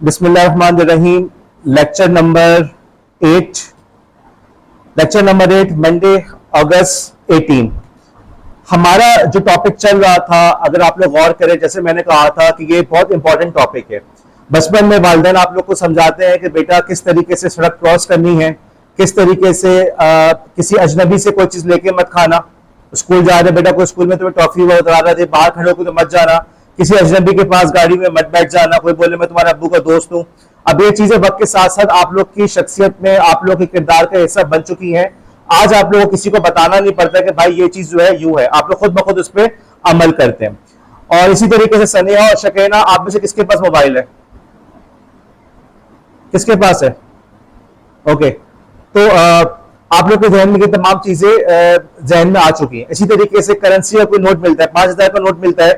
बिस्मिल्लाहिर्रहमानिर्रहीम। Lecture number 8 Monday अगस्त 18। हमारा जो टॉपिक चल रहा था, अगर आप लोग गौर करें, जैसे मैंने कहा था कि ये बहुत इंपॉर्टेंट टॉपिक है। बचपन में वालिदैन आप लोग को समझाते हैं कि बेटा किस तरीके से सड़क क्रॉस करनी है, किस तरीके से किसी अजनबी से कोई चीज लेके मत खाना। स्कूल जा रहे बेटा, कोई स्कूल में तुम्हें टॉफी वगैरह रहा थे, बाहर खड़े होकर तो मत जाना, किसी अजनबी के पास गाड़ी में मत बैठ जाना, कोई बोले मैं तुम्हारे अब्बू का दोस्त हूँ। अब ये चीजें वक्त के साथ साथ आप लोग की शख्सियत में, आप लोग के किरदार का हिस्सा बन चुकी हैं। आज आप लोगों को किसी को बताना नहीं पड़ता कि भाई ये चीज जो है यूं है, आप लोग खुद ब खुद उस पर अमल करते हैं। और इसी तरीके से सनेहा और शकीना, आप में से किसके पास मोबाइल है? किसके पास है? ओके, तो आप लोग के जहन में ये तमाम चीजें जहन में आ चुकी हैं। इसी तरीके से करेंसी का कोई नोट मिलता है, 5,000 का नोट मिलता है,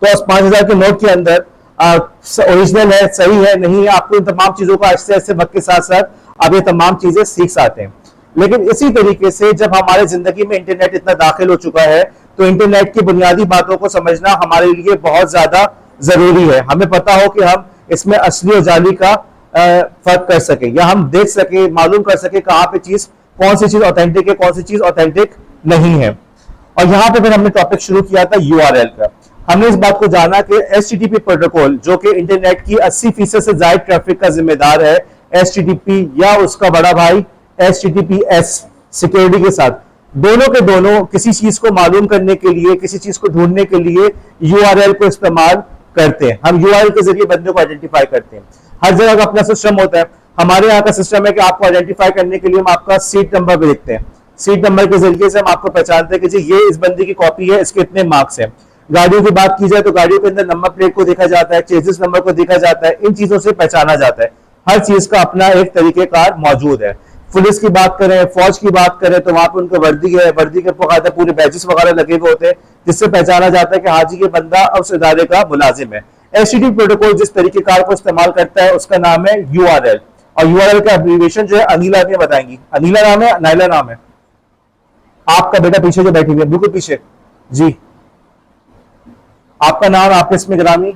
तो उस 5,000 के नोट के अंदर ओरिजिनल है, सही है, नहीं है, आपको इन तमाम चीजों का आहिस्ते आहिस्ते वक्त के साथ साथ आप ये तमाम चीजें सीख सकते हैं। लेकिन इसी तरीके से जब हमारे जिंदगी में इंटरनेट इतना दाखिल हो चुका है, तो इंटरनेट की बुनियादी बातों को समझना हमारे लिए बहुत ज्यादा जरूरी है। हमें पता हो कि हम इसमें असली और जाली का फर्क कर सके, या हम देख सके, मालूम कर सके कहाँ पे चीज, कौन सी चीज ऑथेंटिक है, कौन सी चीज ऑथेंटिक नहीं है। और यहाँ पे फिर हमने टॉपिक शुरू किया था यूआरएल का। हमने इस बात को जाना कि एचटीटीपी प्रोटोकॉल, जो कि इंटरनेट की 80% से ज्यादा ट्रैफिक का जिम्मेदार है, एचटीटीपी या उसका बड़ा भाई एचटीटीपीएस सिक्योरिटी के साथ, दोनों के दोनों किसी चीज को मालूम करने के लिए, किसी चीज को ढूंढने के लिए यूआरएल को इस्तेमाल करते हैं। हम यूआरएल के जरिए बंदे को आइडेंटिफाई करते हैं। हर जगह का अपना सिस्टम होता है। हमारे यहाँ का सिस्टम है कि आपको आइडेंटिफाई करने के लिए हम आपका सीट नंबर भी देखते हैं। सीट नंबर के जरिए से हम आपको पहचानते हैं कि जी ये इस बंदी की कॉपी है, इसके इतने मार्क्स हैं। गाड़ियों की बात की जाए तो गाड़ियों के अंदर नंबर प्लेट को देखा जाता है, चेसिस नंबर को देखा जाता है, इन चीजों से पहचाना जाता है। हर चीज का अपना एक तरीकेकार मौजूद है। पुलिस की बात करें, फौज की बात करें, तो वहां पर उनकी वर्दी है, वर्दी के बाकायदा पूरे बैजेस वगैरह लगे हुए होते हैं, जिससे पहचाना जाता है कि हाजी ये बंदा उस इदारे का मुलाजिम है। एचटीटीपी प्रोटोकॉल जिस तरीकेकार को इस्तेमाल करता है उसका नाम है यूआरएल, और यूआरएल का एब्रिविएशन जो है अनिला ने बताएंगी। अनिला नाम है, नाइला नाम है? आपका बेटा पीछे जो बैठी हुई है, बिल्कुल पीछे जी, आपका नाम, आपके इसमें ग्रामी?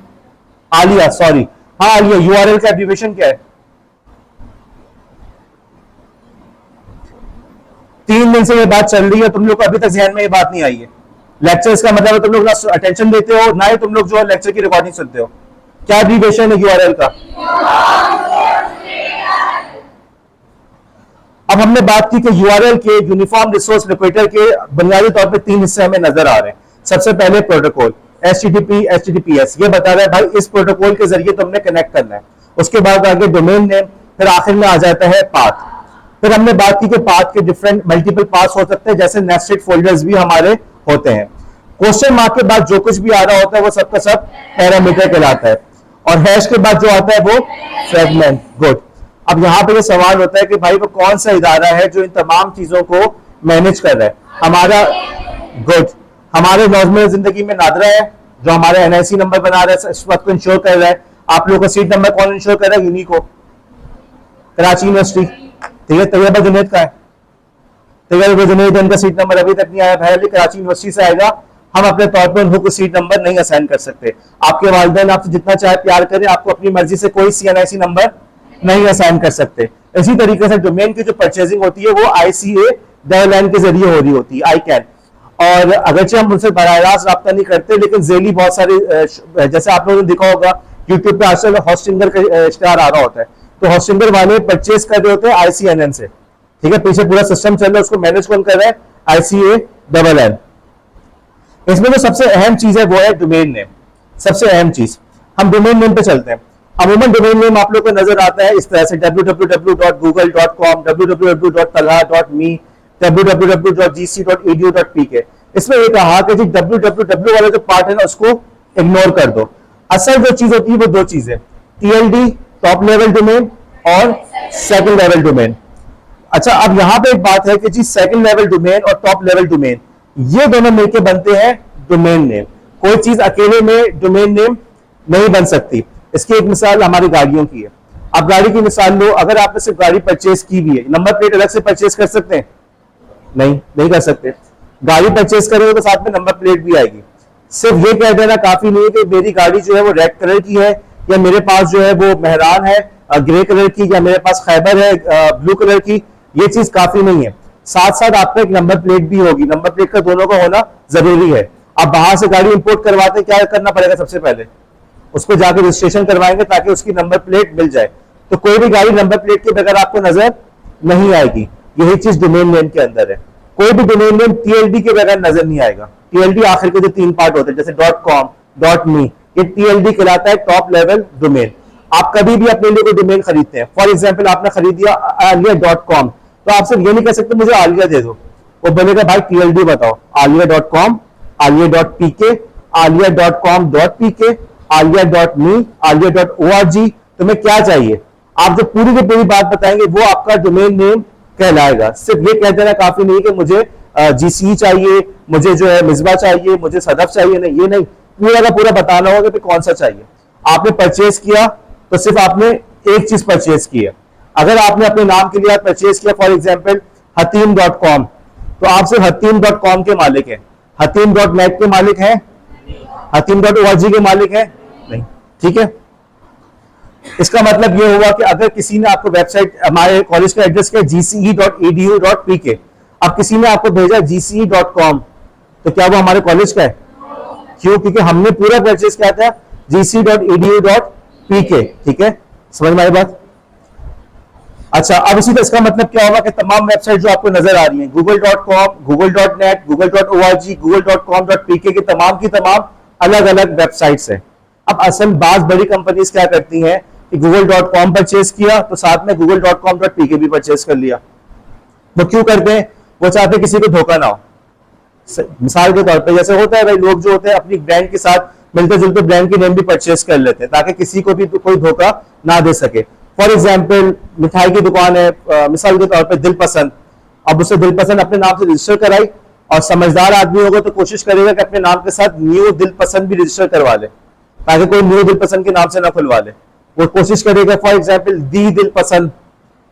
आलिया, सॉरी, हाँ आलिया। यूआरएल का एब्रिविएशन क्या है? 3 दिन से ये बात चल रही है, तुम लोग को अभी तक ध्यान में ये बात नहीं आई है। लेक्चर्स का मतलब है तुम लोग ना अटेंशन देते हो, ना ही तुम लोग जो है लेक्चर की रिकॉर्डिंग सुनते हो। क्या एब्रिविएशन है यूआरएल का? अब हमने बात की कि यूआरएल के, यूनिफॉर्म रिसोर्स लोकेटर के, बुनियादी तौर पे 3 हिस्से हमें नजर आ रहे हैं। सबसे पहले प्रोटोकॉल एचटीटीपी, एचटीटीपीएस, ये बता रहा है भाई इस प्रोटोकॉल के जरिए तुमने कनेक्ट करना है। उसके बाद आगे डोमेन नेम, फिर आखिर में आ जाता है पाथ। फिर हमने बात की कि पाथ के डिफरेंट मल्टीपल पाथ्स हो सकते हैं, जैसे नेस्टेड फोल्डर्स भी हमारे होते हैं। क्वेश्चन मार्क के बाद जो कुछ भी आ रहा होता है वो सबका सब पैरामीटर कहलाता है, और हैश के बाद जो आता है वो फ्रेगमेंट। गुड। अब यहाँ पे ये सवाल होता है कि भाई वो कौन सा इदारा है जो इन तमाम चीजों को मैनेज कर रहा है? हमारा, गुड, हमारे नॉर्मल जिंदगी में नादरा है जो हमारे एनआईसी नंबर बना रहा है, इस बात को इंश्योर कर रहा है। आप लोगों का सीट नंबर कौन इंश्योर कर रहा है? यूनिको, कराची यूनिवर्सिटी। ठीक है, तैयबा जुनैद का है, तैयबा जुनैद, इनका सीट नंबर अभी तक नहीं आया, पहले कराची यूनिवर्सिटी से आएगा। हम अपने तौर पर उनको सीट नंबर नहीं असाइन कर सकते। आपके वालिदैन आपसे जितना चाहे प्यार करें, आपको अपनी मर्जी से कोई सीएनआईसी नंबर नहीं असाइन कर सकते। इसी तरीके से डोमेन की जो परचेजिंग होती है वो आईसीए डबल के जरिए हो रही होती है, आई कैन। और अगरचे हम उनसे बराह रास्त रब्ता नहीं करते, लेकिन जेली बहुत सारे, जैसे आप लोगों ने देखा होगा यूट्यूब पे आजकल हॉस्टिंगर का इश्तेहार आ रहा होता है, तो हॉस्टिंगर वाले परचेज कर रहे होते हैं आईसीएनएन से। ठीक है, पीछे पूरा सिस्टम चल रहा है, उसको मैनेज कौन कर रहा है? ICA double N. इसमें जो सबसे अहम चीज है वो है डोमेन नेम। सबसे अहम चीज, हम डोमेन नेम पे चलते हैं। अमूमन डोमेन नेम आप लोग को नजर आता है इस तरह से www.google.com, www.talha.me, www.gc.edu.pk। इसमें ये कहा कि जी www वाला जो पार्ट है ना उसको इग्नोर कर दो। असल जो चीज होती है वो दो चीजें, टीएलडी टॉप लेवल डोमेन और सेकंड लेवल डोमेन। अच्छा, अब यहां पे एक बात है कि जी सेकंड लेवल डोमेन और टॉप लेवल डोमेन ये दोनों मिलकर बनते हैं डोमेन नेम। कोई चीज अकेले में डोमेन नेम नहीं बन सकती। इसकी एक मिसाल हमारी गाड़ियों की है। आप गाड़ी की मिसाल लो, अगर आपने सिर्फ गाड़ी परचेज की भी है, नंबर प्लेट अलग से परचेज कर सकते हैं? नहीं कर सकते। गाड़ी परचेज करोगे तो साथ में नंबर प्लेट भी आएगी। सिर्फ ये कह देना काफी नहीं है कि मेरी गाड़ी जो है वो रेड कलर की है या मेरे पास जो है वो मेहरान है ग्रे कलर की, या मेरे पास खैबर है ब्लू कलर की, ये चीज काफी नहीं है। साथ साथ आपका एक नंबर प्लेट भी होगी, नंबर प्लेट का दोनों का होना जरूरी है। आप बाहर से गाड़ी इंपोर्ट करवाते क्या करना पड़ेगा, सबसे पहले उसको जाकर रजिस्ट्रेशन करवाएंगे ताकि उसकी नंबर प्लेट मिल जाए। तो कोई भी गाड़ी नंबर प्लेट के बगैर आपको नजर नहीं आएगी। यही चीज डोमेन नेम के अंदर है। कोई भी डोमेन नेम टीएलडी के बगैर नजर नहीं आएगा। टीएलडी आखिर के जो 3 पार्ट होते हैं जैसे .com, .me, ये टीएलडी कहलाता है, टॉप लेवल डोमेन। आप कभी भी अपने लिए कोई डोमेन खरीदते हैं, फॉर एग्जाम्पल आपने खरीद दिया आलिया.com, तो आप सिर्फ ये नहीं कह सकते मुझे आलिया दे दो, वो बोलेगा भाई टीएलडी बताओ, आलिया.com, आलिया.pk, आलिया.com.pk, आलिया.me, आलिया.org, तुम्हें क्या चाहिए। आप जो पूरी की पूरी बात बताएंगे वो आपका डोमेन नेम कहलाएगा। सिर्फ ये कह देना काफी नहीं कि मुझे जीसी चाहिए, मुझे जो है मिसबा चाहिए, मुझे सदफ चाहिए, नहीं, ये नहीं, पूरा का पूरा बताना होगा कि कौन सा चाहिए। आपने परचेज किया तो सिर्फ आपने एक चीज परचेज की है। अगर आपने अपने नाम के लिए परचेज किया फॉर एग्जाम्पल हतीम.com, तो आप सिर्फ हतीम.com के मालिक हैं, हतीम.net के मालिक हैं, हतीम.org के मालिक हैं नहीं, ठीक है। इसका मतलब यह हुआ कि अगर किसी ने आपको वेबसाइट, हमारे कॉलेज का एड्रेस क्या है gce.edu.pk, अब किसी ने आपको भेजा gce.com, तो क्या वो हमारे कॉलेज का है? क्यों? क्योंकि हमने पूरा परचेज किया था gce.edu.pk, ठीक है, समझ में आई बात? अच्छा, अब इसी तरह इसका मतलब क्या होगा कि तमाम वेबसाइट जो आपको नजर आ रही हैं, google.com, google.net, google.org, google.com.pk की तमाम अलग अलग वेबसाइट्स हैं। अब असल बात बड़ी कंपनीज क्या करती हैं कि google.com परचेज किया तो साथ में google.com.pk भी परचेज कर लिया। वो क्यों करते हैं? वो चाहते हैं किसी को धोखा ना हो। मिसाल के तौर पे जैसे होता है भाई, लोग जो होते हैं अपनी ब्रांड के साथ मिलते जुलते ब्रांड की नेम भी परचेज कर लेते हैं ताकि किसी को भी कोई धोखा ना दे सके। फॉर एग्जाम्पल मिठाई की दुकान है, मिसाल के तौर पर दिल पसंद, अब उसे दिल पसंद अपने नाम से रजिस्टर कराई, और समझदार आदमी होगा तो कोशिश करेगा कि अपने नाम के साथ न्यू दिल पसंद भी रजिस्टर करवा ले ताकि कोई न्यू दिल पसंद के नाम से ना खुलवा ले। वो कोशिश करेगा फॉर एग्जाम्पल दी दिल पसंद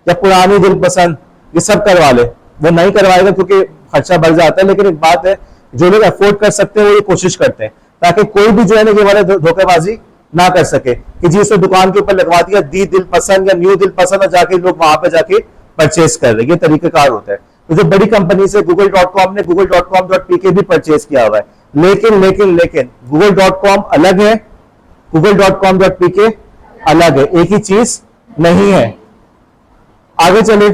या पुरानी दिल पसंद, ये सब करवा ले। वो नहीं करवाएगा क्योंकि खर्चा बढ़ जाता है, लेकिन एक बात है, जो लोग अफोर्ड कर सकते हैं वो ये कोशिश करते हैं ताकि कोई भी जो है ना ये वाला धोखेबाजी ना कर सके कि जी उसने दुकान के ऊपर लगवा दिया दी दिल पसंद या न्यू दिल पसंद, और जाके लोग वहां पे जाके परचेज कर रहे हैं। ये तरीकाकार होता है। तो जो बड़ी कंपनी से google.com ने google.com.pk भी परचेज किया हुआ है, लेकिन google.com अलग है, google.com.pk अलग है, एक ही चीज नहीं है। आगे चले,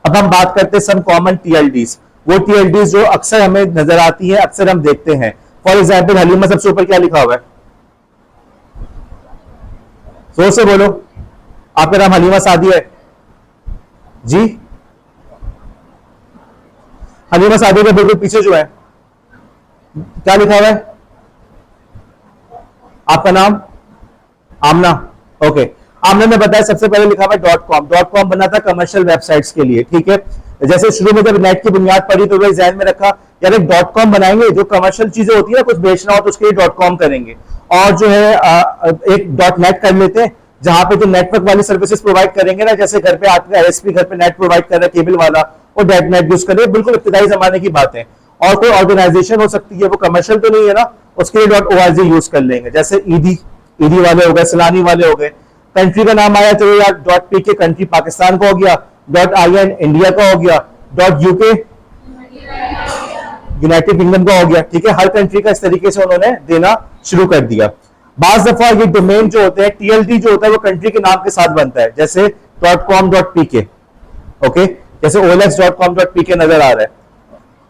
अब हम बात करते हैं सम कॉमन टीएलडीज, वो टीएलडीज जो अक्सर हमें नजर आती है, अक्सर हम देखते हैं। फॉर एग्जाम्पल हलीमा, सबसे ऊपर क्या लिखा हुआ है? जोर से बोलो, आपका नाम हलीमा सादी है जी? हलीमा सादी के बिल्कुल पीछे जो है क्या लिखा हुआ है? आपका नाम आमना, ओके। आमना ने बताया सबसे पहले लिखा हुआ है .com। .com बना था कमर्शियल वेबसाइट्स के लिए, ठीक है। जैसे शुरू में जब नेट की बुनियाद पड़ी तो वही ज़हन में रखा यार एक .com बनाएंगे, जो कमर्शियल चीजें होती है ना, कुछ बेचना हो तो उसके लिए .com करेंगे, और जो है एक .net कर लेते हैं जहां पे जो नेटवर्क वाली सर्विसेज प्रोवाइड करेंगे ना, जैसे घर पे आपका एसपी घर पे नेट प्रोवाइड कर रहा है केबल वाला, और नेट यूज करें, बिल्कुल इब्तिदाई जमाने की बात है। और कोई ऑर्गेनाइजेशन हो सकती है, वो कमर्शियल तो नहीं है ना, उसके लिए .org यूज कर लेंगे, जैसे ईदी वाले हो गए, सलानी वाले हो गए। कंट्री का नाम आया चलो यार .pk कंट्री पाकिस्तान का हो गया, .in इंडिया का हो गया, .uk यूनाइटेड किंगडम का हो गया, ठीक है। हर कंट्री का इस तरीके से उन्होंने देना शुरू कर दिया। बाज दफा ये डोमेन जो होते हैं, टीएलडी जो होता है वो कंट्री के नाम के साथ बनता है, जैसे .com.pk, ओके, जैसे olx.com.pk नजर आ रहा है।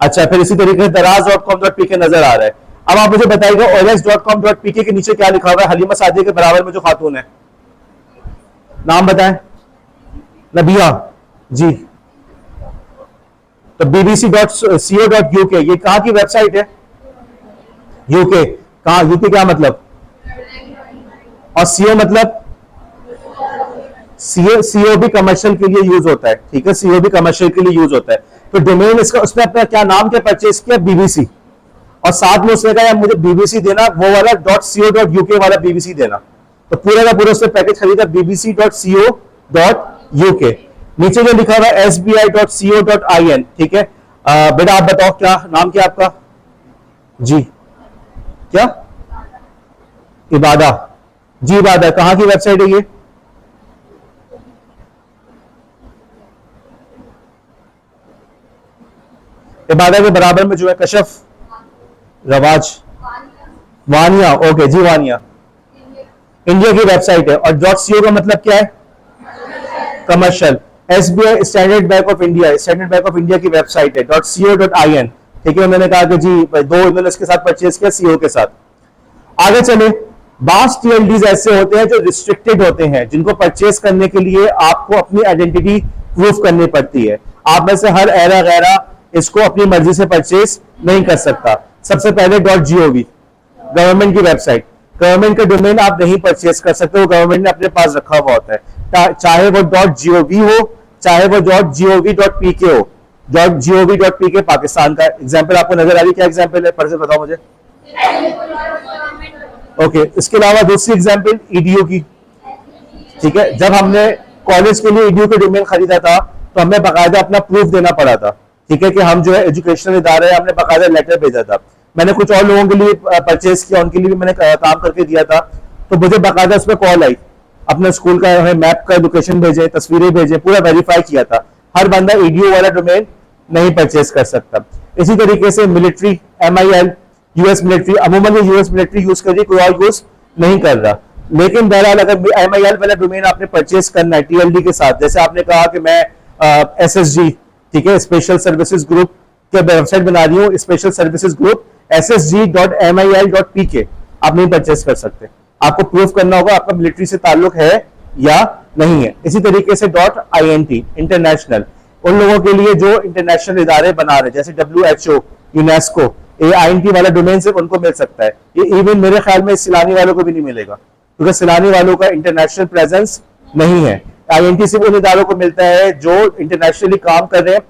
अच्छा, फिर इसी तरीके से दराज.com.pk नजर आ रहा है। अब आप मुझे बताइएगा olx.com.pk के नीचे क्या लिखा हुआ है? हलीमा सादिया के बराबर में जो खातून है, नाम बताएं। नबिया जी। तो bbc.co.uk ये कहां की वेबसाइट है? यूके। कहां? यूके क्या मतलब? और सीओ मतलब? सीओ भी कमर्शियल के लिए यूज होता है, ठीक है, सीओ भी कमर्शियल के लिए यूज होता है। तो डोमेन इसका, उसने अपना क्या नाम क्या परचेज किया? बीबीसी, और साथ में उसने कहा यार मुझे बीबीसी देना, वो वाला .co.uk वाला बीबीसी देना, तो पूरा का पूरा उसने पैकेज खरीदा bbc.co.uk। नीचे जो लिखा हुआ है sbi.co.in, ठीक है। बेटा आप बताओ क्या नाम क्या आपका जी? क्या? इबादा, जी बात है, कहाँ की वेबसाइट है ये? इबादत के बराबर में जो है कशफ, रवाज, वानिया, ओके जी वानिया इंडिया की वेबसाइट है। और डॉट सीओ का मतलब क्या है? Commercial. SBI standard bank of India, standard bank of India की वेबसाइट है dot CO dot I N. ठीक है, मैंने कहा कि जी दो इन्होंने इसके साथ परचेज किया सीओ के साथ। आगे चले, बास टीएलडीज ऐसे होते हैं जो रिस्ट्रिक्टेड होते हैं, जिनको परचेज करने के लिए आपको अपनी आइडेंटिटी प्रूफ करनी पड़ती है। आप में से हर एरा गैरा इसको अपनी मर्जी से परचेज नहीं कर सकता। सबसे पहले डॉट जीओवी, गवर्नमेंट की वेबसाइट, गवर्नमेंट का डोमेन आप नहीं परचेज कर सकते, वो गवर्नमेंट ने अपने पास रखा हुआ होता है, चाहे वो डॉट जीओवी हो, चाहे वो डॉट जीओवी डॉट पीके हो। Dot GOV dot PK Pakistan का एग्जाम्पल आपको नजर आ रही है, क्या एग्जाम्पल है? पढ़ के बताओ मुझे। ओके, इसके अलावा दूसरी एग्जाम्पल ईडीयू की। ठीक है, जब हमने कॉलेज के लिए ईडीयू का डोमेन खरीदा था तो हमें बाकायदा अपना प्रूफ देना पड़ा था। ठीक है, कि हम जो है एजुकेशनल इदारे, हमने बाकायदा लेटर भेजा था। मैंने कुछ और लोगों के लिए परचेज किया, उनके लिए भी मैंने काम करके दिया था, तो मुझे बाकायदा उसमें कॉल आई, अपने स्कूल का मैप का लोकेशन भेजे, तस्वीरें भेजे, पूरा वेरीफाई किया था। हर बंदा ईडीयू वाला डोमेन नहीं परचेज कर सकता। इसी तरीके से मिलिट्री, MIL, यूएस मिलिट्री, अमूमन ये यूएस मिलिट्री यूज कर रही है, कोई और यूज नहीं कर रहा। लेकिन बहरहाल अगर MIL वाला डोमेन आपने परचेज करना है टीएलडी के साथ, जैसे आपने कहा कि मैं SSG, ठीक है, स्पेशल सर्विसेज ग्रुप के वेबसाइट बना रही हूँ, स्पेशल सर्विसेज ग्रुप ssg.mil.pk, आप नहीं परचेज कर सकते। आपको प्रूफ करना होगा आपका मिलिट्री से ताल्लुक है या नहीं है। इसी तरीके से .int, इंटरनेशनल, उन लोगों के लिए जो इंटरनेशनल इदारे बना रहे, जैसे WHO, यूनेस्को, INT वाला डोमेन सिर्फ उनको मिल सकता है। ये इवन मेरे ख्याल में सिलानी वालों को भी नहीं मिलेगा, क्योंकि सिलानी वालों का इंटरनेशनल प्रेजेंस नहीं है। INT सिर्फ उन इदारों को मिलता है जो इंटरनेशनली काम कर रहे हैं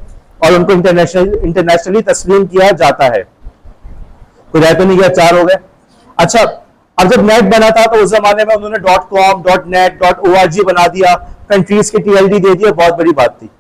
और उनको इंटरनेशनली तस्लीम किया जाता है। कोई राय तो नहीं किया, 4 हो गए। अच्छा, अब जब नेट बना था तो उस जमाने में उन्होंने .com, .net, .org बना दिया, कंट्रीज की TLD दे दिया, बहुत बड़ी बात थी।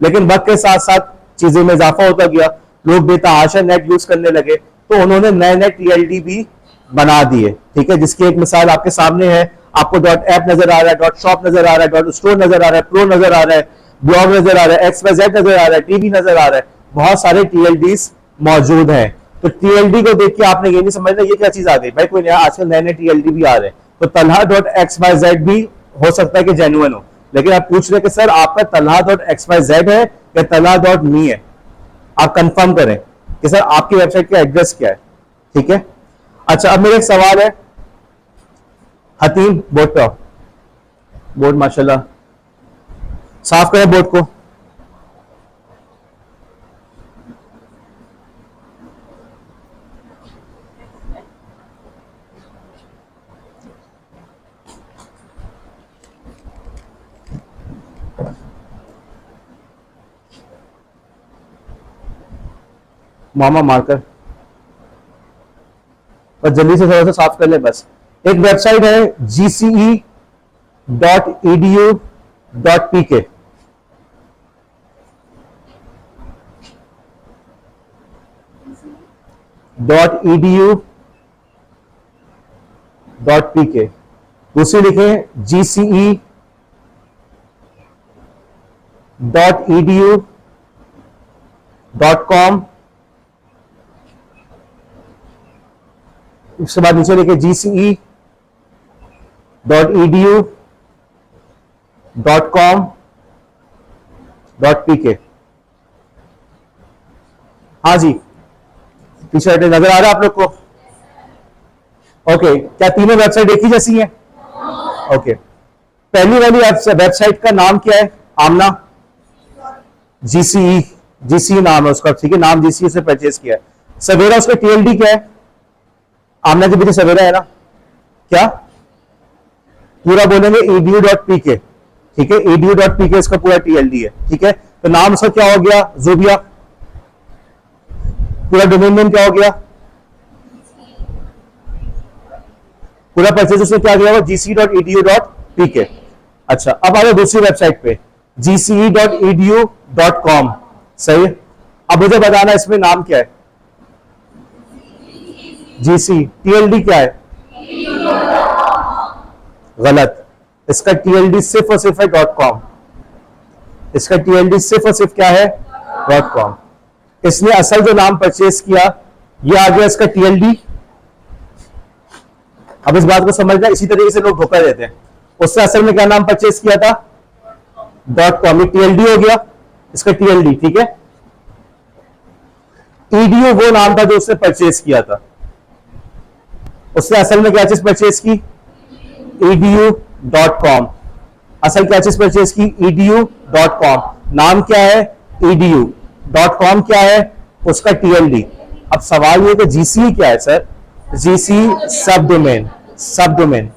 लेकिन वक्त के साथ साथ चीजें में इजाफा होता गया, लोग बेतहाशा नेट यूज करने लगे, तो उन्होंने नए नए TLD भी बना दिए। ठीक है, जिसकी एक मिसाल आपके सामने है, आपको .app नजर आ रहा है, .shop नजर आ रहा है, .store नजर आ रहा है, प्रो नजर आ रहा है, ब्लॉग नजर आ रहा है, XYZ नजर आ रहा है, टीवी नजर आ रहा है, बहुत सारे TLDs मौजूद हैं। तो TLD को देख के आपने ये नहीं समझना ये क्या चीज आ गई भाई, कोई नया आजकल नए नए TLD भी आ रहे हैं। तो तलहा.xyz भी हो सकता है कि जेन्युइन हो, लेकिन आप पूछ रहे कि सर आपका तलहा.xyz है या तलहा.me है, आप कंफर्म करें कि सर आपकी वेबसाइट का एड्रेस क्या है। ठीक है, अच्छा, अब मेरा एक सवाल है, हतीम बोर्ड पे आओ, बोर्ड माशाल्लाह साफ करें बोर्ड को। मामा मार्कर और जल्दी से थोड़ा सा साफ कर ले बस। एक वेबसाइट है gce.edu.pk, .edu.pk, दूसरी लिखें gce.edu.com, उसके बाद नीचे लिखे gce.edu.com.pk। हाँ जी, टी-शर्ट नजर आ रहा है आप लोग को? ओके, क्या तीनों वेबसाइट एक ही जैसी है? ओके, पहली वाली वेबसाइट का नाम क्या है? आमना, GCE नाम है उसका। ठीक है, नाम GCE से परचेज किया है। सवेरा, उसका TLD क्या है? आमना के पीछे सवेरा है ना, क्या पूरा बोलेंगे edu.pk। ठीक है, edu.pk इसका पूरा TLD है। ठीक है, तो नाम उसका क्या हो गया? ज़ूबिया। पूरा डोमेन नेम क्या हो गया? पूरा परचेज उसने क्या किया होगा? gce.edu.pk। अच्छा, अब आ जाओ दूसरी वेबसाइट पे, gce.edu.com। सही है, अब मुझे बताना इसमें नाम क्या है? GC, TLD क्या है? गलत, इसका टीएलडी सिर्फ और सिर्फ है .com, इसका टीएलडी सिर्फ और सिर्फ क्या है .com। इसने असल जो नाम परचेज किया ये आ गया इसका टीएलडी। अब इस बात को समझना, इसी तरीके से लोग धोखा देते हैं। उससे असल में क्या नाम परचेज किया था .com, ये टीएलडी हो गया इसका टीएलडी, ठीक है। ईडीयू वो नाम था जो उसने परचेज किया था, उसने असल में क्या चीज परचेज की edu.com, असल क्या चीज परचेज की edu.com, नाम क्या है edu.com, क्या है उसका टीएलडी। अब सवाल ये कि जीसी क्या है सर, जीसी सब डोमेन, सब डोमेन,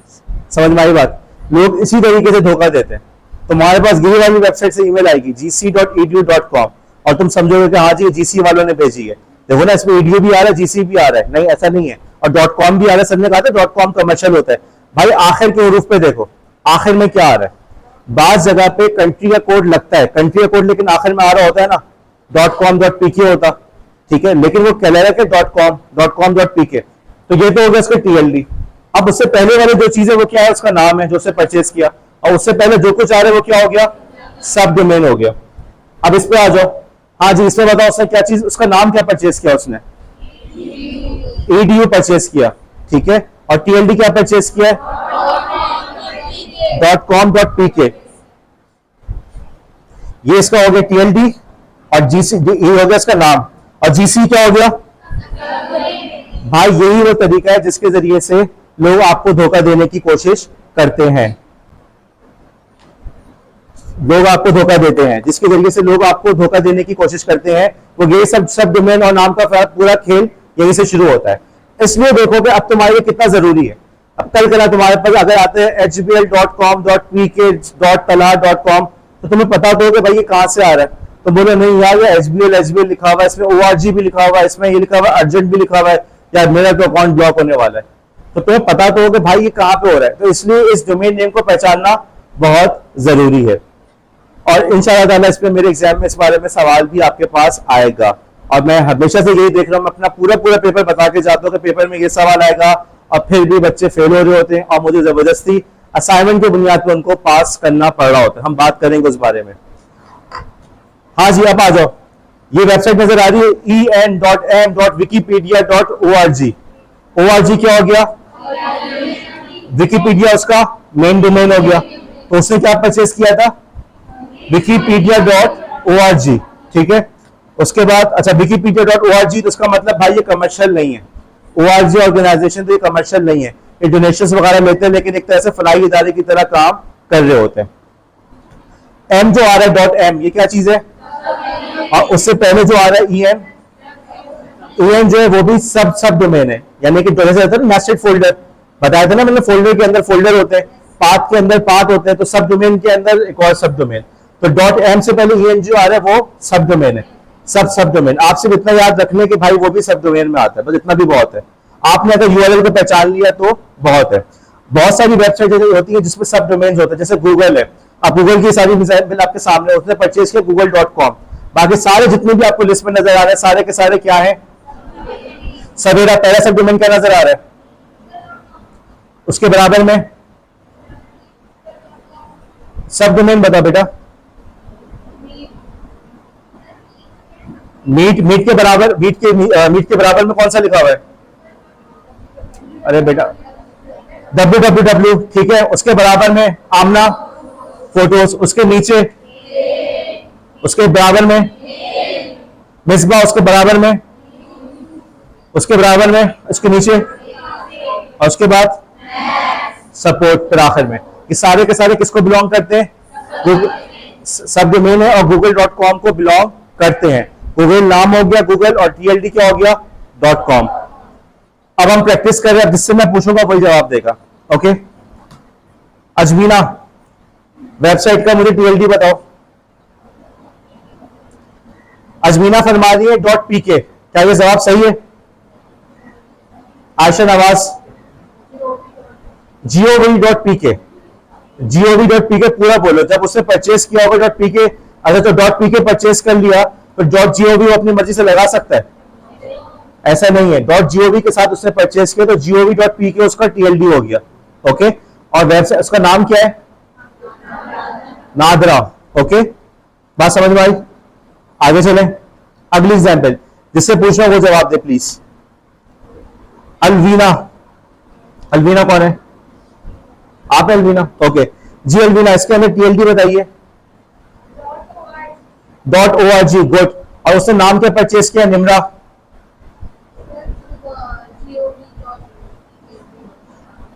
समझ में आई बात। लोग इसी तरीके से धोखा देते हैं। तुम्हारे पास गिरी वाली वेबसाइट से ईमेल आएगी gc.edu.com और तुम समझोगे कि हाँ जी जीसी वालों ने भेजी है। देखो ना, इसमें ईडीयू भी आ रहा है, जीसी भी आ रहा है, नहीं ऐसा नहीं है। और .com भी आ रहा है, सबने कहा था .com कमर्शियल होता है। भाई आखिर के हरूफ पे देखो, आखिर में क्या आ रहा है। बाज जगह पे कंट्री का कोड लगता है, कंट्री का कोड लेकिन आखिर में आ रहा होता है ना .com.pk होता, ठीक है, लेकिन वो कह रहा है .com.pk, तो ये तो होगा इसका टीएलडी। अब उससे पहले वाले जो चीजें वो क्या है, उसका नाम है जो उससे परचेज किया, और उससे पहले जो कुछ आ रहा है वो क्या हो गया, सब डोमेन हो गया। अब इस पे आ जाओ, हाँ जी इसमें बताओ उसने क्या चीज, उसका नाम क्या परचेज किया उसने, edu परचेज किया, ठीक है, और टीएलडी क्या परचेज किया .com.pk, ये इसका हो गया टीएलडी, और जीसी ये हो गया इसका नाम, और जीसी क्या हो गया। भाई यही वो तरीका है जिसके जरिए से लोग आपको धोखा देने की कोशिश करते हैं, लोग आपको धोखा देते हैं, जिसके जरिए से लोग आपको धोखा देने की कोशिश करते हैं, वो ये सब डोमेन और नाम का पूरा खेल यहीं से शुरू होता है। इसलिए देखो कि अब तुम्हारे लिए कितना जरूरी है। अब कल कला तुम्हारे पास अगर आते हैं hbl.com.pk.tala.com, तो तुम्हें पता तो हो कि भाई ये कहां से आ रहा है। तो बोलो नहीं यार ये HBL लिखा हुआ है, इसमें ORG भी लिखा हुआ है, इसमें ये लिखा हुआ है, अर्जेंट भी लिखा हुआ है, यार मेरा तो अकाउंट ब्लॉक होने वाला है। तो तुम्हें पता तो हो कि भाई ये कहां पे हो रहा है। तो इसलिए इस डोमेन नेम को पहचानना बहुत जरूरी है। और इंशाअल्लाह ताला इस पे मेरे एग्जाम में इस बारे में सवाल भी आपके पास आएगा, और मैं हमेशा से यही देख रहा हूँ, मैं अपना पूरा पेपर बता के जाता हूँ कि पेपर में ये सवाल आएगा, और फिर भी बच्चे फेल हो रहे होते हैं और मुझे जबरदस्ती असाइनमेंट के बुनियाद पर उनको पास करना पड़ रहा होता है। हम बात करेंगे उस बारे में। हाँ जी अब आ जाओ, ये वेबसाइट नजर आ रही है en.m.wikipedia.org। org क्या हो गया, विकिपीडिया उसका मेन डोमेन हो गया। तो उसने क्या परचेज किया था, wikipedia.org, ठीक है। उसके बाद अच्छा wikipedia.org, तो उसका मतलब भाई ये कमर्शियल नहीं है, ORG ऑर्गेनाइजेशन तो ये कमर्शियल नहीं है, ये डोनेशंस वगैरह लेते हैं लेकिन एक तरह से फलाई इदारे की तरह काम कर रहे होते हैं। M जो आ रहा है .m, ये क्या चीज है, और उससे पहले जो आ रहा है EN जो है वो भी सब डोमेन है, यानी कि नेस्टेड फोल्डर बताया था ना मैंने, फोल्डर के अंदर फोल्डर होते हैं, पाथ के अंदर पाथ होते हैं, तो सब डोमेन के अंदर एक और सब डोमेन। तो .m से पहले EN जो आ रहा है वो सब डोमेन है, सब डोमेन। आप सिर्फ इतना याद रखने कि भाई वो भी सब डोमेन में आता है, बस इतना भी बहुत है। आपने अगर URL को पहचान लिया तो बहुत है। बहुत सारी वेबसाइट होती है जिसमें सब डोमेन होते हैं, जैसे गूगल है, अब गूगल की सारी मिसाइल आपके सामने, उसने परचेज किया google.com, बाकी सारे जितने भी आपको लिस्ट में नजर आ रहे हैं सारे के सारे क्या है, सवेरा पहला सब डोमेन क्या नजर आ रहा है, उसके बराबर में सब डोमेन बता बेटा, मीट के बराबर, मीट के बराबर में कौन सा लिखा हुआ है, अरे बेटा www, ठीक है। उसके बराबर में आमना फोटोज, उसके नीचे उसके बराबर में मिसबा, उसके बराबर में उसके नीचे, और उसके बाद सपोर्ट, फिर आखिर में। ये सारे के सारे किसको बिलोंग करते हैं, सब डोमेन है और google.com को बिलोंग करते हैं। गूगल नाम हो गया गूगल, और टीएलडी क्या हो गया .com। अब हम प्रैक्टिस कर रहे हैं, जिससे मैं पूछूंगा वही जवाब देगा, ओके। अजमीना वेबसाइट का मुझे टीएलडी बताओ। अजमीना फरमा रही है .pk, क्या ये जवाब सही है। आयशा नवाज gov.pk, gov.pk पूरा बोलो। जब उसने परचेज किया होगा .pk, अगर तो .pk परचेज कर लिया तो .gov वो अपनी मर्जी से लगा सकता है, ऐसा नहीं है। .gov के साथ उसने परचेज किया तो gov.pk उसका टीएलडी हो गया, ओके। और वेबसाइट उसका नाम क्या है? नादरा। ओके, बात समझ में आई? आगे चलें। अगली एग्जाम्पल, जिससे पूछना वो जवाब दे प्लीज। अलवीना, अलवीना कौन है? आप अलवीना? ओके जी अलवीना, इसके अंदर टीएलडी बताइए। .org, good. और उसने नाम क्या परचेज किया? निम्रा।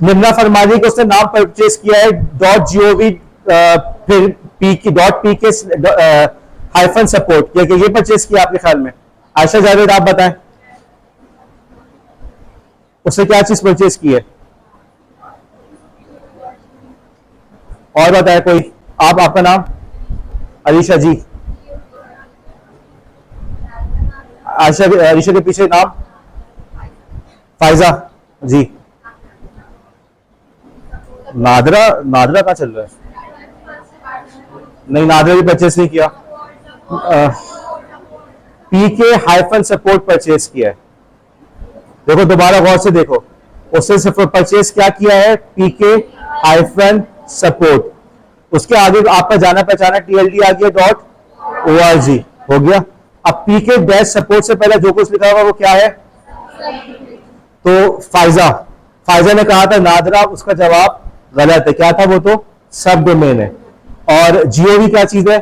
निम्रा फरमानी को उसने नाम परचेज किया है .gov, फिर .pk हाइफन सपोर्ट, ये परचेज किया आपके ख्याल में? आयशा जावेद आप बताएं, उसने क्या चीज परचेज की है? और बताए कोई? आप, आपका नाम? अलीशा जी। आयशा, अलीशा के पीछे नाम? फायजा जी। नादरा, नादरा कहाँ चल रहा है? नहीं, नादरा भी परचेज नहीं किया। पीके हाइफन सपोर्ट परचेज किया है। देखो दोबारा गौर से देखो, उसने सिर्फ परचेज क्या किया है? पीके हाइफन सपोर्ट। उसके आगे आपका जाना पहचाना टीएलडी आ गया .org, हो गया। अब पीके डैश सपोर्ट से पहले जो कुछ लिखा हुआ वो क्या है? तो फायजा, फायजा ने कहा था नादरा, उसका जवाब गलत है। क्या था वो? तो सब डोमेन है। और जीओवी क्या चीज है?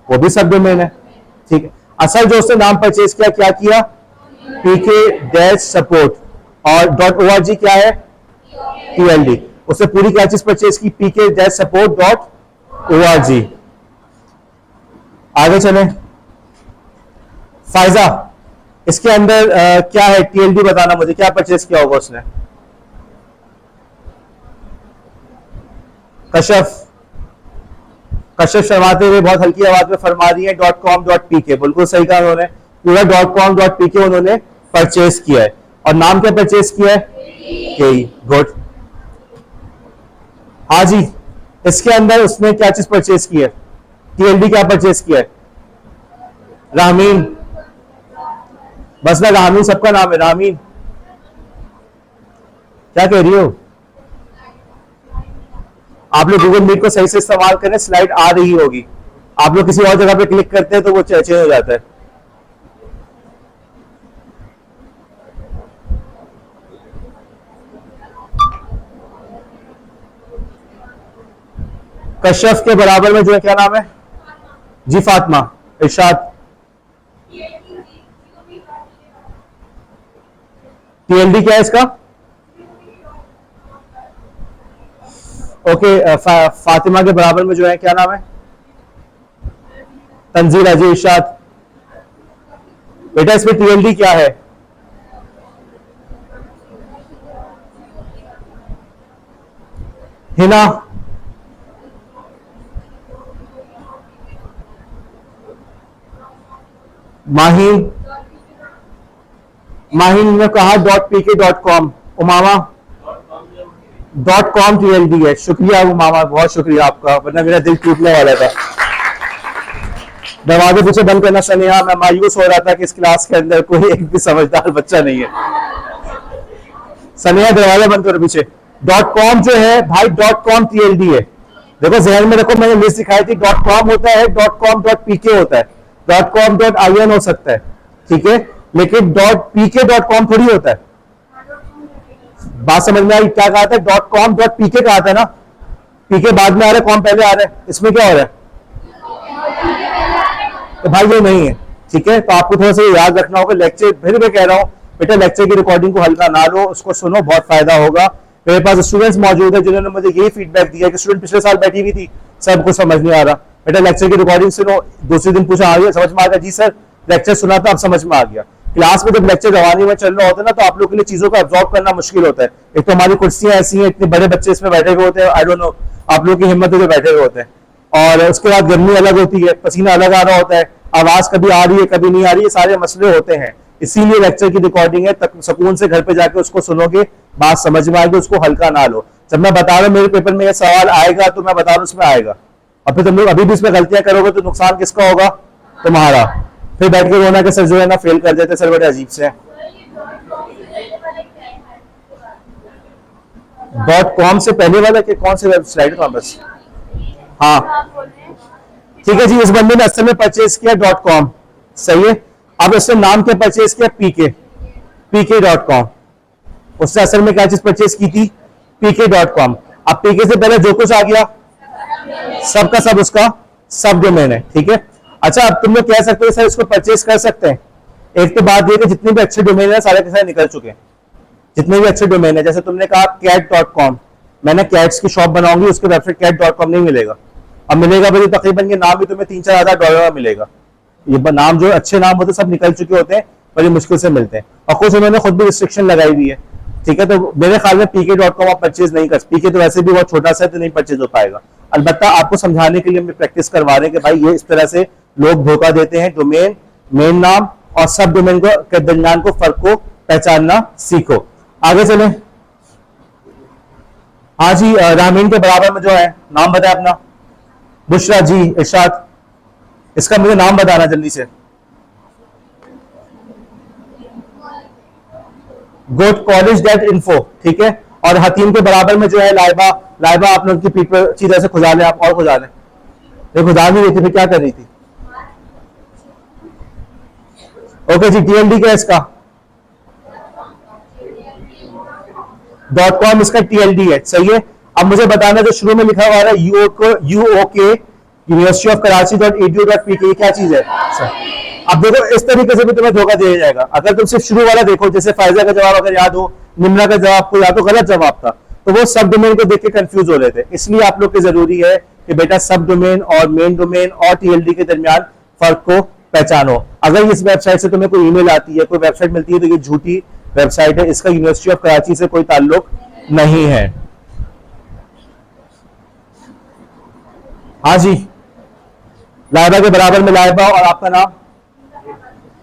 वो भी सब डोमेन है। ठीक है, असल जो उसने नाम परचेज किया क्या किया? पीके डैश सपोर्ट। और .org क्या है? टीएलडी। उसने पूरी क्या चीज परचेज की? पीके डैश सपोर्ट .org। आगे चलें। फायजा, इसके अंदर क्या है? टीएलडी बताना मुझे, क्या परचेज किया होगा उसने? कशफ, कशफ शर्माते हुए बहुत हल्की आवाज में फरमा रही है .com.pk, बिल्कुल सही कहा उन्होंने। पूरा .com.pk उन्होंने परचेज किया है। और नाम क्या परचेज किया है? केई, गुड। हाँ जी, इसके अंदर उसने क्या चीज परचेज की है? टीएलडी क्या परचेज किया है? रामीन, बस ना, रामीन सबका नाम है, रामीन। क्या कह रही हो? आप लोग गूगल मीट को सही से इस्तेमाल करें, स्लाइड आ रही होगी। आप लोग किसी और जगह पे क्लिक करते हैं तो वो चेंज हो जाता है। कश्यप के बराबर में जो है क्या नाम है? जी फातिमा, इरशाद। टीएलडी क्या है इसका? ओके, फातिमा के बराबर में जो है क्या नाम है? तंजीला जी, इरशाद। बेटा इसमें टीएलडी क्या है? हिना, माहीन, माहीन ने कहा .pk.com। उमामा .com टीएलडी है। शुक्रिया उमामा, बहुत शुक्रिया आपका, वरना मेरा दिल टूटने वाला था। दरवाजे पीछे बंद करना सनेहा, मैं मायूस हो रहा था कि इस क्लास के अंदर कोई एक भी समझदार बच्चा नहीं है। सनेहा दरवाजा बंद करो पीछे। .com जो है भाई, .com टीएलडी है। देखो जहन में रखो, मैंने लिस्ट दिखाई थी। .com होता है, .com.pk होता है, .com.in हो सकता है, ठीक है, लेकिन .pk.com थोड़ी होता है। बात समझ में आई? क्या कहा था? .com.pk कहा था ना। पीके बाद में आ रहा है, कॉम पहले आ रहा है, इसमें क्या हो रहा है? तो भाई ये नहीं है, ठीक है। तो आपको थोड़ा सा याद रखना होगा। लेक्चर फिर मैं कह रहा हूँ बेटा, लेक्चर की रिकॉर्डिंग को हल्का ना लो, उसको सुनो, बहुत फायदा होगा। मेरे पास स्टूडेंट्स मौजूद है जिन्होंने मुझे यही फीडबैक दिया कि स्टूडेंट पिछले साल बैठी हुई थी, सबको समझ नहीं आ रहा। बेटा लेक्चर की रिकॉर्डिंग सुनो, दूसरे दिन पूछा आ गया, समझ में आ गया? जी सर लेक्चर सुना था, अब समझ में आ गया। क्लास में जब लेक्चर रवानी में चल रहा होता है ना, तो आप लोग के लिए चीजों को अब्जॉर्व करना मुश्किल होता है। एक तो हमारी कुर्सियां ऐसी हैं, इतने बड़े बच्चे इसमें बैठे हुए होते हैं, आई डोंट नो आप लोग की हिम्मत से बैठे हुए होते हैं। और उसके बाद गर्मी अलग होती है, पसीना अलग आ रहा होता है, आवाज कभी आ रही है कभी नहीं आ रही है, सारे मसले होते हैं। इसीलिए लेक्चर की रिकॉर्डिंग है, सुकून से घर पे जाके उसको सुनोगे, बात समझ में आएगी, उसको हल्का ना लो। जब मैं बता रहा हूँ मेरे पेपर में ये सवाल आएगा तो मैं बता रहा हूँ उसमें आएगा, और फिर तुम लोग अभी भी इसमें गलतियां करोगे तो नुकसान किसका होगा? तुम्हारा। फिर बैठ के रोना कि सर जो है ना फेल कर देते, सर बड़े अजीब से। डॉट कॉम से पहले वाला कि कौन से वेबसाइट है बस? हाँ ठीक है जी, इस बंदे ने असल में परचेज किया डॉट कॉम, सही है। अब उसने नाम क्या परचेज किया? पीके, पीके डॉट कॉम। उसने असल में क्या चीज परचेज की थी? पीके डॉट कॉम। अब पीके से पहले जो कुछ आ गया सब का सब उसका सब डोमेन है, ठीक है। अच्छा, अब तुम लोग कह सकते हो सर इसको परचेज कर सकते हैं। एक तो बात यह कि जितने भी अच्छे डोमेन है सारे के सारे निकल चुके हैं, जितने भी अच्छे डोमेन है। जैसे तुमने कहा कैट डॉट कॉम, मैंने कैट्स की शॉप बनाऊंगी, उसके वेबसाइट कैट डॉट कॉम नहीं मिलेगा। अब मिलेगा भाई तकरीबन ये नाम भी तुम्हें $3-4 हज़ार मिलेगा। ये नाम जो अच्छे नाम होते सब निकल चुके होते हैं, पर ये मुश्किल से मिलते हैं, और कुछ उन्होंने खुद भी रिस्ट्रिक्शन लगाई हुई है, ठीक है। तो मेरे ख्याल में पीके डॉट कॉम आप परचेज नहीं कर, पीके तो वैसे भी बहुत छोटा सा है तो नहीं परचेज हो पाएगा। अलबत्ता आपको समझाने के लिए हम प्रैक्टिस करवा रहे हैं कि भाई ये इस तरह से लोग धोखा देते हैं। डोमेन, मेन नाम और सब डोमेन को के दरमियान को फर्क को पहचानना सीखो। आगे चले। हाँ जी, रामीन के बराबर में जो है, नाम बताए अपना। बुशरा जी, इरशाद, इसका मुझे नाम बताना जल्दी से। गोट कॉलेज डैट इन्फो, ठीक है। और हतीम के बराबर में जो है लाइबा, लाइबा आप लोग की पीठ पर अच्छी तरह से खुदा लें, आप और खुदा लें। ये खुदा नहीं रही थी, फिर क्या कर रही थी? ओके जी, टीएलडी क्या है इसका? डॉट कॉम इसका टीएलडी है, सही है। अब मुझे बताना जो शुरू में लिखा हुआ है यूओके यूनिवर्सिटी ऑफ कराची .edu.pk, क्या चीज है सर? अब देखो इस तरीके से भी तुम्हें धोखा दिया जाएगा। अगर तुम सिर्फ शुरू वाला देखो, जैसे फायजा का जवाब अगर याद हो, निम्रा का जवाब को याद हो, गलत जवाब था, तो वो सब डोमेन को देख के कंफ्यूज हो रहे थे। इसलिए आप लोग की जरूरी है कि बेटा सब डोमेन और मेन डोमेन और टीएलडी के दरमियान फर्क को पहचानो। अगर इस वेबसाइट से तुम्हें कोई ईमेल आती है, कोई वेबसाइट मिलती है, तो ये झूठी वेबसाइट है, इसका यूनिवर्सिटी ऑफ कराची से कोई ताल्लुक नहीं है। हाँ जी, लाइबा के बराबर में लाइबा और आपका नाम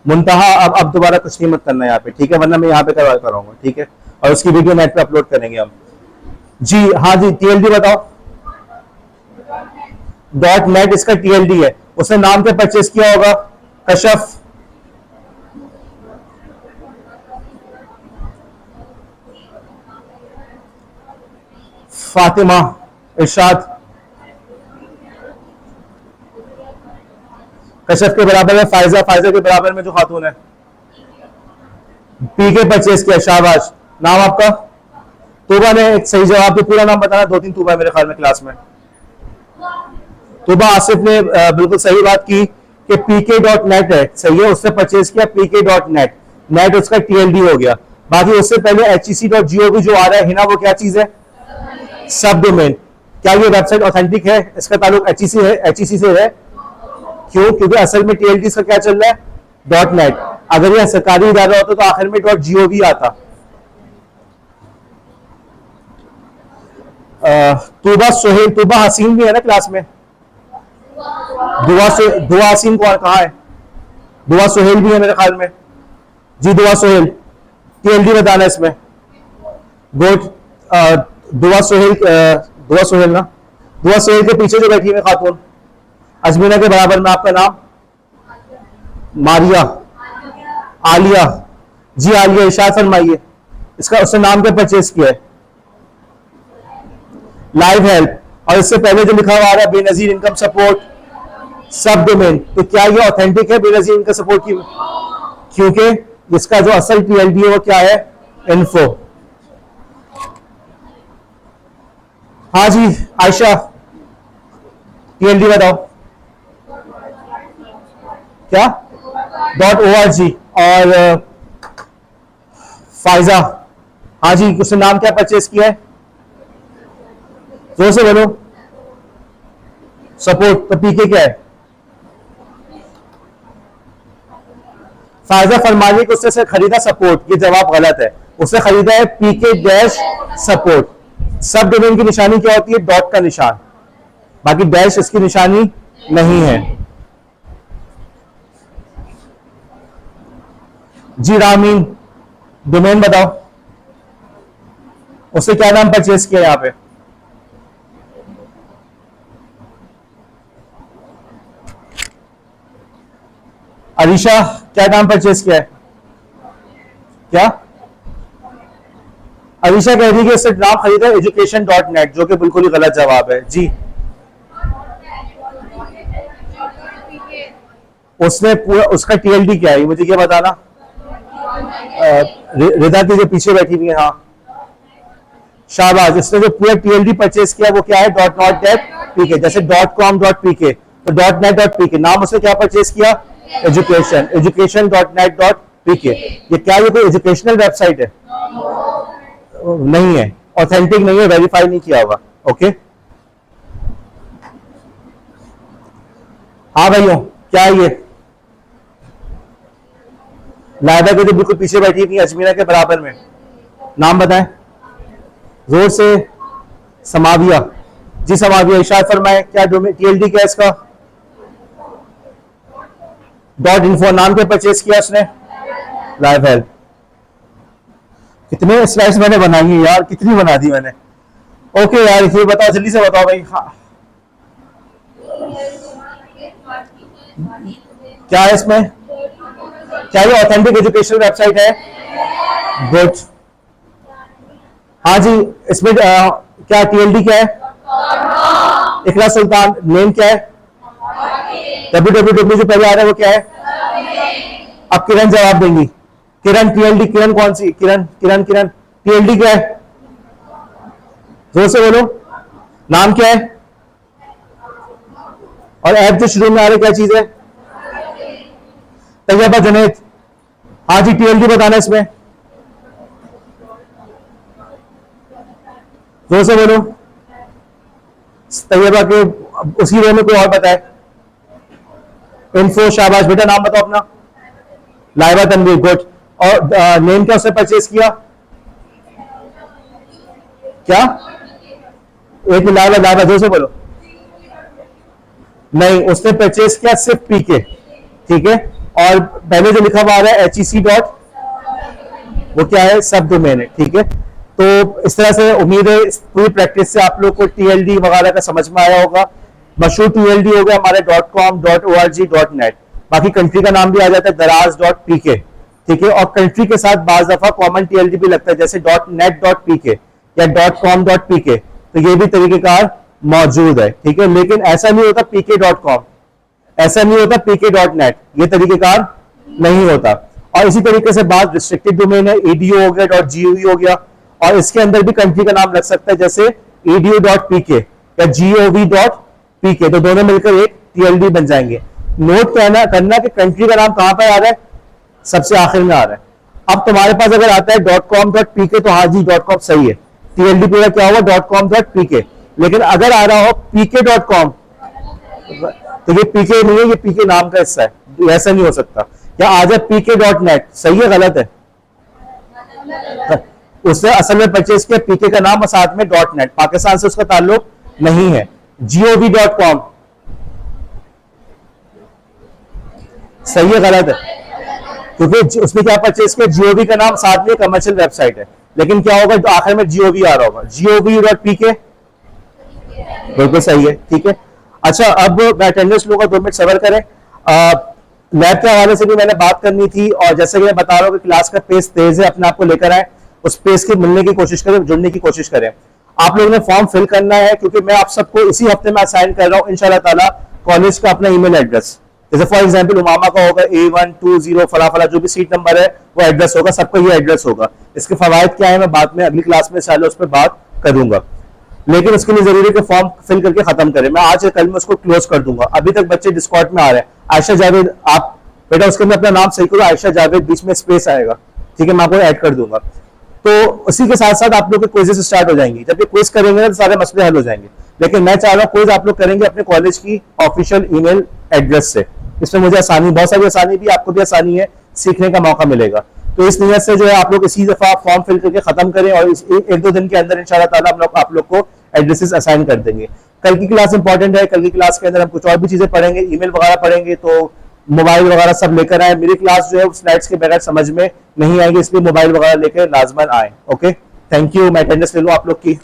मुंतहा। अब दोबारा कुछ नहीं मत करना यहाँ पे, ठीक है, वरना मैं यहाँ पे करवा कराऊंगा, ठीक है। और उसकी वीडियो नेट पे अपलोड करेंगे हम जी। हाँ जी, टीएलडी बताओ। डॉट नेट इसका टीएलडी है। उसने नाम क्या परचेज किया होगा? कशफ, फातिमा, इरशाद। कशफ के बराबर में फायजा, फायजा के बराबर में जो खातून है पी के परचेज किया, शाबाश। नाम आपका? तोबा ने एक सही जवाब दिया, पूरा नाम बताना। 2-3 तोबा मेरे ख्याल में क्लास में। तोबा आसिफ ने बिल्कुल सही बात की कि पीके डॉट नेट है, सही है। उससे परचेज किया पीके डॉट नेट, नेट उसका टीएलडी हो गया। बाकी उससे पहले HEC.gov जो आ रहा है हिना, वो क्या चीज है? सब डोमेन। क्या ये वेबसाइट ऑथेंटिक है? इसका ताल्लुक HEC है, HEC से है। क्यों? क्योंकि असल में टीएलडी का क्या चल रहा है? Dot net. अगर यह सरकारी इदारा होता तो आखिर में .gov आता। तूबा सोहेल, तूबा हसीन भी है ना क्लास में? दुआ हसीन कौन, कहाँ है? दुआ सोहेल भी है मेरे ख्याल में जी। दुआ सोहेल, टीएलडी बताना इसमें। गोट दुआ सोहेल, दुआ सोहेल ना, दुआ सोहेल के पीछे जो बैठी है खातून, अजमीना के बराबर में आपका नाम? मारिया, आलिया जी, आलिया, इशार फरमाइए। इसका उसने नाम क्या परचेज किया है? Live help. और इससे पहले जो लिखा हुआ आ रहा है बेनजीर इनकम सपोर्ट, सब डोमेन। तो क्या ये ऑथेंटिक है बेनजीर इनकम सपोर्ट की? क्योंकि इसका जो असल टीएलडी है वो क्या है? इन्फो। हाँ जी, आयशा, टीएलडी बताओ क्या? .org। और फायजा, हाँ जी, उसने नाम क्या परचेज किया है? जोर से बोलो। सपोर्ट, तो पीके क्या है? फायजा फरमानी को उससे खरीदा सपोर्ट, ये जवाब गलत है। उससे खरीदा है पीके डैश सपोर्ट। सब डोमेन की निशानी क्या होती है? डॉट का निशान, बाकी डैश इसकी निशानी नहीं है जी। रामीन, डोमेन बताओ, उससे क्या नाम परचेज किया यहां पे? अरीशा, क्या नाम परचेज किया है? क्या अलीशा कह रही है कि इससे नाम खरीदा education.net, जो कि बिल्कुल ही गलत जवाब है जी। उसने पूरा उसका टीएलडी क्या है मुझे ये बताना। रिदा की जो पीछे बैठी हुई है, हाँ शाबाश, इसने जो पूरा टीएलडी परचेज किया वो क्या है, डॉट नॉट डॉट पीके, जैसे .com.pk, तो .net.pk नाम उसने क्या परचेज किया, education.net.pk। ये क्या, ये कोई एजुकेशनल वेबसाइट है? नहीं है, ऑथेंटिक नहीं है, वेरीफाई नहीं किया हुआ। ओके हाँ भाइयों, क्या है ये? लाइबा के तो बिल्कुल पीछे बैठी थी, अजमीरा के बराबर में, नाम बताएं जोर से। समाविया जी, समाविया इशारा फरमाए, क्या टीएलडी क्या है इसका? .info नाम के परचेज किया उसने, लाइव हेल्प। कितने स्लाइड्स मैंने बनाई है यार, कितनी बना दी मैंने। ओके यार, ये बताओ जल्दी से बताओ भाई। हाँ क्या है इसमें, क्या ये ऑथेंटिक एजुकेशनल वेबसाइट है? गुड। हाँ जी, इसमें क्या टीएलडी क्या है? इकरा सुल्तान। नेम क्या है? www जो पहले आ रहा है वो क्या है? अब किरण जवाब देंगी। किरण टीएलडी, किरण कौन सी? किरण किरण किरण टीएलडी क्या है? जोर से बोलो, नाम क्या है? और ऐप जो शुरू में आ रही क्या चीज है? तैयबा जुनैद। हाँ जी, टीएलडी बताना इसमें, जोर से बोलो। तैयबा के उसी वे में कोई और बताए। इन्फो, शाबाश बेटा, नाम बताओ अपना। लाइबा तनवीर, गुड। और नेम क्या उसने परचेज किया? क्या? एक लाइबा, लाइबा जोर से बोलो। नहीं, उसने परचेज किया सिर्फ पीके, ठीक है। और पहले जो लिखा हुआ आ रहा है HEC डॉट, वो क्या है? सब डोमेन है, ठीक है। तो इस तरह से उम्मीद है पूरी प्रैक्टिस से आप लोग को टीएलडी वगैरह का समझ में आया होगा। मशहूर टीएलडी हो गया हमारे .com, .org, .net। बाकी कंट्री का नाम भी आ जाता है दराज.pk, ठीक है। और कंट्री के साथ बाज दफा कॉमन टीएलडी भी लगता है, जैसे .net.pk या .com.pk, तो ये भी तरीकेकार मौजूद है, ठीक है। लेकिन ऐसा नहीं होता pk.com, ऐसा नहीं होता pk.net, ये तरीकेकार नहीं होता। और इसी तरीके से बात रिस्ट्रिक्टेड डोमेन है, edu हो गया, .gov हो गया, और इसके अंदर भी कंट्री का नाम लग सकता है, जैसे edu.pk या gov.pk, तो दोनों मिलकर एक टीएलडी बन जाएंगे। नोट करना कि कंट्री का नाम कहां पर आ रहा है, सबसे आखिर में आ रहा है। अब तुम्हारे पास अगर आता है .com.pk, तो हाँ जी .com सही है, टीएलडी पूरा क्या होगा, .com.pk। लेकिन अगर आ रहा हो pk.com, तो ये पीके नहीं है, ये पीके नाम का हिस्सा है, ऐसा नहीं हो सकता। क्या आ जाए pk.net, सही है गलत है? उसने असल में परचेज किया पीके का नाम और साथ में .net, पाकिस्तान से उसका ताल्लुक नहीं है। gov.com सही है गलत है? क्योंकि उसने क्या परचेज किया, जीओवी का नाम, साथ में कमर्शियल वेबसाइट है। लेकिन क्या होगा, तो आखिर में जीओवी आ रहा होगा, gov.pk, बिल्कुल सही है, ठीक है। अच्छा, अब मैं अटेंडेंस लूंगा, 2 मिनट सबर करें। लैब के हवाले से भी मैंने बात करनी थी, और जैसे कि मैं बता रहा हूँ कि क्लास का पेस तेज है, अपने आप को लेकर आए, उस पेस के मिलने की कोशिश करें, जुड़ने की कोशिश करें। आप लोगों ने फॉर्म फिल करना है, क्योंकि मैं आप सबको इसी हफ्ते में असाइन कर रहा हूँ इंशाल्लाह ताला कॉलेज का अपना ईमेल एड्रेस। जैसे फॉर एग्जांपल उमामा का होगा A120 फला फला, जो भी सीट नंबर है वो एड्रेस होगा, सबका ये एड्रेस होगा। इसके फवायद क्या है मैं बाद में अगली क्लास में इंशाल्लाह उस पर बात करूंगा, लेकिन उसके लिए जरूरी है कि फॉर्म फिल करके खत्म करें। मैं आज या कल में उसको क्लोज कर दूंगा। अभी तक बच्चे डिस्कॉर्ड में आ रहे हैं। आयशा जावेद, आप बेटा उसके अंदर अपना नाम सही करो, आयशा जावेद, बीच में स्पेस आएगा, ठीक है, मैं आपको ऐड कर दूंगा। तो उसी के साथ साथ आप लोग के क्विजेस स्टार्ट हो जाएंगी। जब ये क्विज करेंगे ना तो सारे मसले हल हो जाएंगे। लेकिन मैं चाह रहा हूँ क्विज आप लोग करेंगे अपने कॉलेज की ऑफिशियल ईमेल एड्रेस से। इसमें मुझे आसानी, बहुत सारी आसानी भी, आपको भी आसानी है, सीखने का मौका मिलेगा। तो इस नियत से जो है आप लोग इसी दफा फॉर्म फिल करके खत्म करें, और एक दो दिन के अंदर इंशाल्लाह ताला हम लोग आप लोग को एड्रेसेस असाइन कर देंगे। कल की क्लास इंपॉर्टेंट है, कल की क्लास के अंदर हम कुछ और भी चीजें पढ़ेंगे, ईमेल वगैरह पढ़ेंगे, तो मोबाइल वगैरह सब लेकर आए। मेरी क्लास जो है स्लाइड्स के बगैर समझ में नहीं आएगी, इसलिए मोबाइल वगैरह लेकर लाजमन आए। Okay, thank you. मैं अटेंडेंस ले लूं आप लोग की।